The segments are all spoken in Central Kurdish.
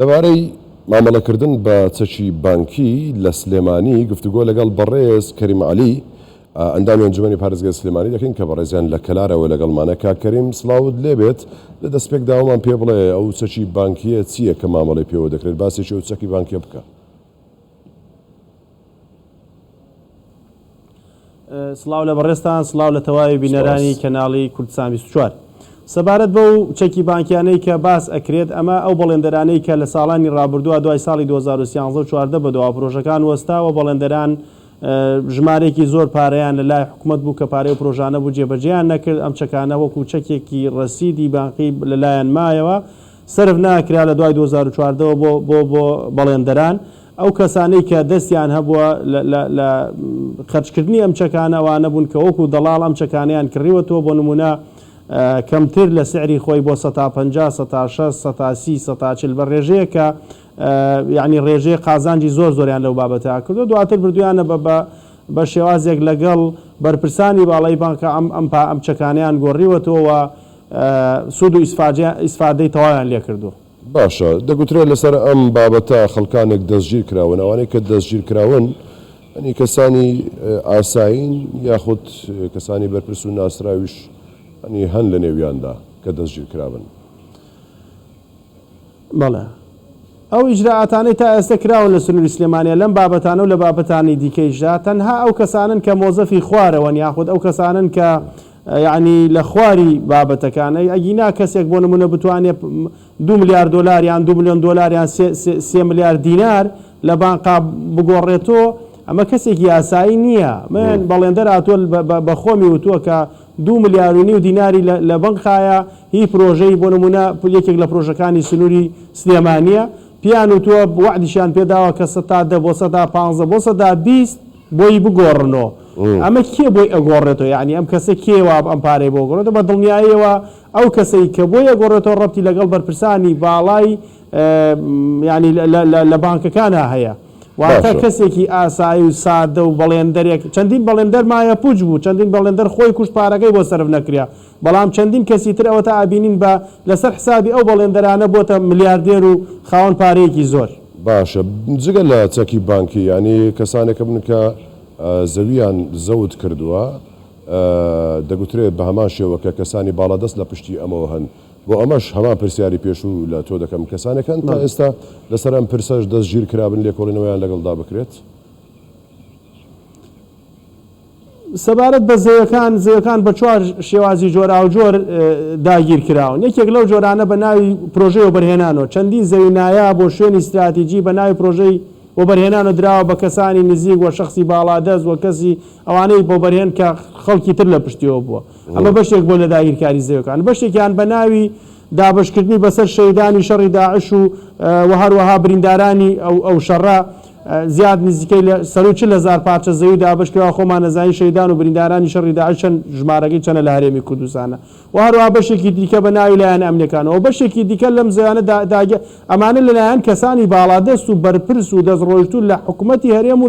لەبارەی مامەڵەکردن بە چەکی بانکی لە سلێمانی گفتوگۆ لەگەڵ بەڕێز کەریم عەلی ئەندامی ئەنجومەنی پارێزگای سلێمانی دەکەین کە بەڕێزیان لە کەلارەوە لەگەڵمانە. کاک کەریم سڵاوت لێبێت، لە دەستپێک داوامان پێ بڵێ ئەو چەکی بانکیە چییە کە مامەڵەی پێوە دەکرێت، باسێکی ئەو چەکی بانکیە بکە. سڵاو لە بەڕێستان، سڵاو لە تەواوی بینەرانی کەناڵی کوردستان 24. سەبارەت بەو چەکی بانکیانەی کە باس ئەکرێت، ئەمە ئەو بەڵێندەرانەی کە لە ساڵانی ڕابردووە دوای ساڵی 2013 بەدەوا پرۆژەکان وەستاوە بەڵێندەران ژمارێکی زۆر پارەیان لە لای حکوومەت بوو کە پارەی پرۆژانە بوو جێبەجێیان نەکرد. ئەم چەکانە وەکو چەکێکی ڕەسیدی بانقی لەلایەن مایەوە سرف ناکرا لە دوای 2014 بۆ بەڵێندەران. ئەو کەسانەی کە دەستیان هەبووە لە خەرجکردنی ئەم چەکانە ئەوانە بوون کە وەکو دەڵاڵ ئەم چەکانیان کڕیوەتەوە بۆ نمونە کەمتر لە سعری خۆی بۆ 150 160 130 140 بە ڕێژەیە کە یعنی ڕێژەیە قازانجی زۆر زۆریان لەو بابەتە کردو. دواتر بردویانە بە شێوازێک لەگەڵ بەرپرسانی باڵای بانکە ئەم چەکانیان گۆڕیوەتەوە سود و ئیسفادەی تەواویان لێ کردو. باشە، دەگوترێت لەسەر ئەم بابەتە خەڵکانێک دەستگیر کراون، ئەوانەی کە دەستگیر کراون ئەنی کەسانی ئاساین یاخود کەسانی بەرپرس و ناسراویش ئەنی هەن لە نێویاندا کە دەستگیر کراون. بەڵێ ئەو ئیجراعاتانەی تا ئێستا کراون لە سنووری سلێمانیە لەم بابەتانە و لە بابەتانی دیکەیشدا تەنها ئەو کەسانن کە مۆزەفی خوارەوەن یاخود ئەو کەسانن کە یعنی لە خواری بابەتەکانە ئەگینا کەسێک بۆ نمونە بتوانێت 2 میلیارد دلار یان 2 میلیۆن دلار یان 3 میلیارد دینار لە بانقا بگۆڕێتەوە، ئەمە کەسێکی یاسایی نییە. من بەڵێندەر هاتووە بە خۆمی وتووە کە 2 میلیارد و نیو دیناری لە بنکایە هی پرۆژەی بۆ نمونە یەکێک لە پرۆژەکانی سنووری سلێمانیە پیان وتووە وعدیشان پێداوە کە 110 بۆ 115 بۆ 120 بۆی بگۆڕنەوە. ئەمە کێ بۆی ئەگۆڕێتەوە؟ یعنی ئەم کەسە کێوە ئەم پارەی بۆ گۆڕێتەوە بە دڵنیاییەوە ئەو کەسەی کە بۆی ئەگۆڕێتەوە ڕەبتی لەگەڵ بەرپرسانی باڵای ینی لە بانکەکانە هەیە. واتە کەسێکی ئاسایی و سادە و بەڵێندەرێک چەندین بەڵێندەر مایە پوچ بوو، چەندین بەڵێندەر خۆی کوشت پارەکەی بۆ سەرف نەکریا، بەڵام چەندین کەسی تر ئەوە تا ئابینین بە لەسەر حسابی ئەو بەڵێندەرانە بۆتە ملیاردێر و خاوەن پارەیەکی زۆر. باشە، جگە لە چەکی بانکی ینی کەسانێکە بن کە زەویان زەوت کردووە دەگوترێت بە هەمان شێوە کە کەسانی باڵادەست لە پشتی ئەمەوە هەن، بۆ ئەمەش هەمان پرسیاری پێشوو لە تۆ دەکەم کەسانەکەن تا ئێستا لەسەر ئەم پرسەش دەستگیر کرابن لێکۆڵینەوەیان لەگەڵدا بکرێت. سەبارەت بە زەوەکان بە 4 شێوازی جۆرا و جۆر داگیر کراون. یەکێک لەو جۆرانە بە ناوی پرۆژەی وەبەرهێنانەوە، چەندین زەوی نایە بۆ شوێنی استراتیجی بە ناوی پرۆژەی وەبەرهێنانە دراوە بە کەسانی نزیک وە شخصی باڵادەست وە کەسی ئەوانەی بۆ بەرهێن کە خەڵکی تر لە پشتیەوە بووە. ئەمە بەشێک بۆ لە داگیرکاری زەوەکان. بەشێکیان بە ناوی دابشکردنی بەسەر شەیدانی شەڕی داعش و هەروەها بریندارانی ئەو شەڕە زیاد نزیکەی لە 140,000 پارچە زەوی دابشکراوە. خۆمان نەزانی شەیدان و بریندارانی شەڕی داعش چەند ژمارەکەی چەنە لە هەرێمی کوردستانە. و هەروەها بەشێکی دیکە بە ناوی لایەنە ئەمنیەکانەوە. بەشێکی دیکە لەم زەویانە ئەمانە لەلایەن کەسانی باڵادەست و بەرپرس و دەستڕۆیشتوو لە حکوومەتی هەرێم و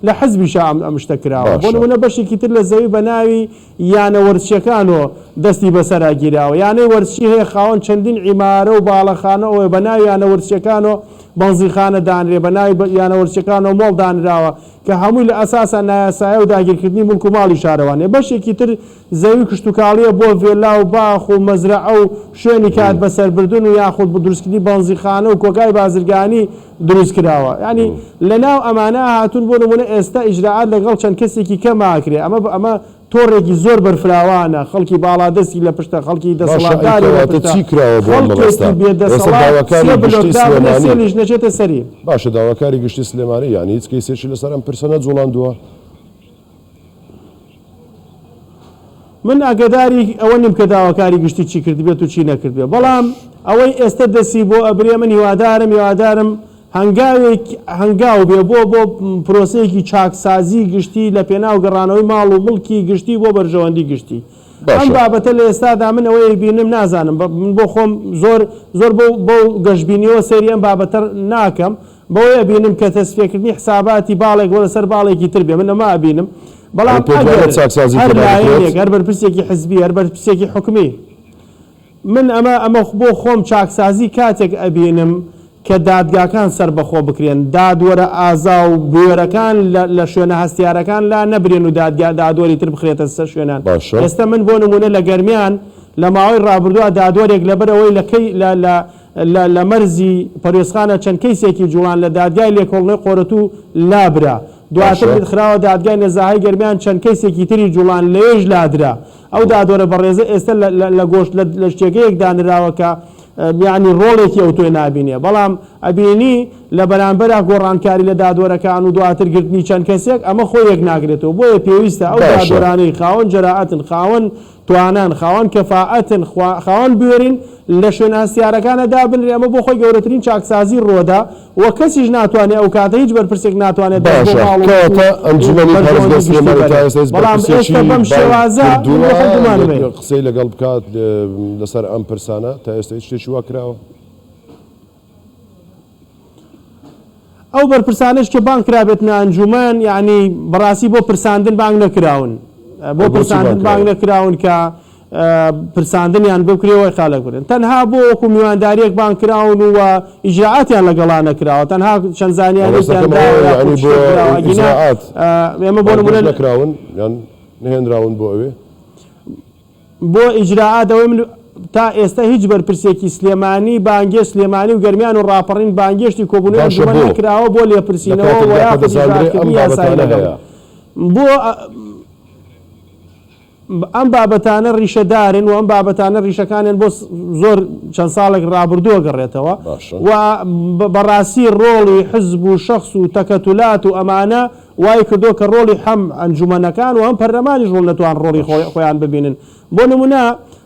لە حزبیش ئەم شتە کراوە. بۆ نمونە بەشێکی تر لە زەوی بە ناوی یانە وەرزشیەکانەوە دەستی بەسەرا گیراوە. یانەی وەرزشی هەیە خاوەن چەندین عیمارە و باڵەخانە ئەوە بە ناوی یانە وەرزشیەکانەوە بەنزیخانە دانرێ، بە ناوی یانە وەرزشیەکانەوە مۆڵ دانراوە کە هەمووی لە ئەساسا نایاسایە و داگیرکردنی ملک و ماڵی شارەوانێ. بەشێکی تر زەوی کشتتوکاڵیە بۆ ڤێلا و باخ و مەزرعە و شوێنی کات بەسەربردن و یاخود بە دروستکردنی بەنزیخانە و کۆگای بازرگانی دروست کراوە. ینی لەناو ئەمانە هاتوون بۆ نمونە ئێستا ئیجراعات لەگەڵ چەند کەسێکی کەماکرێ. ئەمە تۆڕێکی زۆر بەرفراوانە، خەڵکی باڵادەستی لە پشتە، خەڵکی دەسەڵاتداری نەچێتە سەری. باشە، داواکاری گشتی سلێمانی یانی هیچ کەسێکی لەسەر ئەم پرسەنە جوڵاندووە؟ من ئاگداری ئەوە نیم کە داواکاری گشتی چی کرد بێت و چی نەکرد بێت، بەڵام ئەوەی ئێستا دەسی بۆ ئەبرێ من هیوادارم هەنگاو بێ بۆ پرۆسەیەکی چاکسازی گشتی لە پێناو گەڕانەوەی ماڵ و مڵکی گشتی بۆ بەرژەوەندی گشتی. ئەم بابەتە لە ئێستادا من ئەوەی بینم نازانم، من بۆ خۆم زۆر بۆ گەشتبینیەوە سەیری ئەم بابەتە ناکەم، بەوەیە بینم کە تەسفیەکردنی حساباتی باڵێک بۆ لەسەر باڵێکی تر بێ، من ئەمە ئەبینم. بەڵام هەر بەرپرسێکی حزبی هەر بەرپرسێکی حکومی من ئەمە بۆ خۆم چاکسازی کاتێک ئەبینم کە دادگاکان سەر بەخۆ بکرێن دادوەرە ئازا و بوێرەکان لە شوێنە هەستیارەکان لا نەبرێن و دادوەری تر بخرێتە سەر شوێنان. ئێستا من بۆ نمونە لە گەرمیان لە ماوەی ڕابردووە دادوەرێک لەبەرەوەی لە مەرزی پەروێزخانە چەند کەیسێکی جوڵان لە دادگای لێکۆڵنەوەی قۆرەتوو لابرا دواتر خراوە دادگای نەزاهی گەرمیان چەند کەیسێکی تری جوڵان لێژ لادرا ئەو دادوەرە بەڕێزە ئێستا لە گۆشت لە شتێگەیەک دانراوە کە یعنی ڕۆڵێکی ئەو تۆی نابینێ بەڵام ئەبینی لە بەرامبەرە گۆڕانکاری لە دادوەرەکان و دواتر گرتنی چەند کەسێک ئەمە خۆی یەک ناگرێتەوە بۆیە پێویستە ئەو دادوەرانەی خاوەن جەراعەتن خاوەن توانان خاوەن کەفاعەتن خاوەن بوێرین لە شوێنە هەستیارەکانە دابنرێ ئەمە بۆ خۆی گەورەترین چاکسازی ڕۆدا و کەسیش ناتوانێت ئەو کاتە هیچ بەرپرسێک ناتوانێت بەڵام ئێستا بەم شێوازە قسەی لەگەڵ بکات لەسەر ئەم پرسانە تا ئێستا هیچ شتێکی وا کراوە ئەو بەرپرسانش کە بانگ کرابێتنە ئەنجومەن یعنی بەڕاستی بۆ پرساندن بانگ نەکراون بۆ پرساندن بانگ نەکراون کە پرساندنیان بکرێەوەی خاڵک برن تەنها بۆ وەکو میوانداریەک بانگ کراون و ئیجراعاتیان لەگەڵا نەکراوە تەنها چەند زانیاریان ئێمە بۆ نمونە نەکراون یان نهێنراون بۆ ئەوێ بۆ ئیجراعاتەوەی من تا ئێستا هیچ بەرپرسێکی سلێمانی بانگێش سلێمانی و گەرمیان و ڕاپەڕین بانگێشتی کۆبوونەوەی ئەنجومەن نەکراوە بۆ لێپرسینەوە و یاخودی یاسایی لەگەڵ بۆ ئەم بابەتانە ڕیشەدارن و ئەم بابەتانە ڕیشەکانیان بۆ زۆر چەند ساڵێک ڕابردووە گەڕێتەوە و بەڕاستی ڕۆڵی حزب و شەخص و تەکەتولات و ئەمانە وای کردو کە ڕۆڵی هەم ئەنجومەنەکان و ئەم پەرلەمانیش ڕۆڵ نەتوان ڕۆڵی خۆیان ببینن بۆ نمونە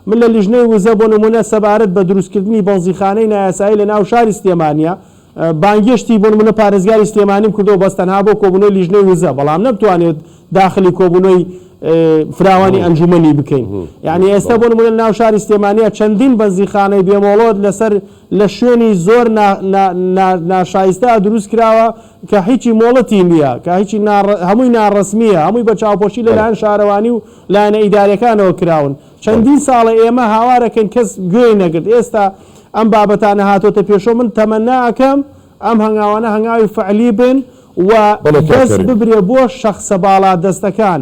من لە لیژنەی وزە بۆ نمونە سەبارەت بە دروستکردنی بەڵزیخانەی نایاسایی لە ناو شاری سلێمانیە بانگێشتی بۆ نمونە پارێزگاری سلێمانیم کردەوە بەس تەنها بۆ کۆبوونەوەی لیژنەی وزە بەڵام نەبتوانێت داخلی کۆبوونەوەی فراوانی ئەنجومەنی بکەین یعنی ئێستا بۆ نمونە ناو شاری سلێمانیە چەندین بەنزیخانەی بێمۆڵۆت لەسەر لە شوێنی زۆر ناشایستە دروست کراوە کە هیچی مۆڵەتی نییە کە هیچی هەمووی ناڕسمیە هەمووی بە چاوپۆشی لەلایەن شارەوانی و لایەنە ئیدارەکانەوە کراون چەندین ساڵە ئێمە هاوارەکەن کەس گوێی نەگرت ئێستا ئەم بابەتانە هاتۆتە پێشۆ من تەمەناکەم ئەم هەنگاوانە هەنگاوی فعلی بن و دەست ببرێ بۆ شەخسە باڵا دەستەکان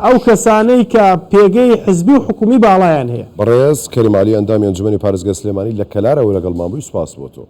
ئەو کەسانەی کە پێگەی حزبی و حکومی باڵایان هەیە بەڕێز کەریمعلی ئەندامی ئەنجومەنی پارێزگای سلێمانی لە کەلارەوە لەگەڵمان بووی سوپاس بۆ تۆ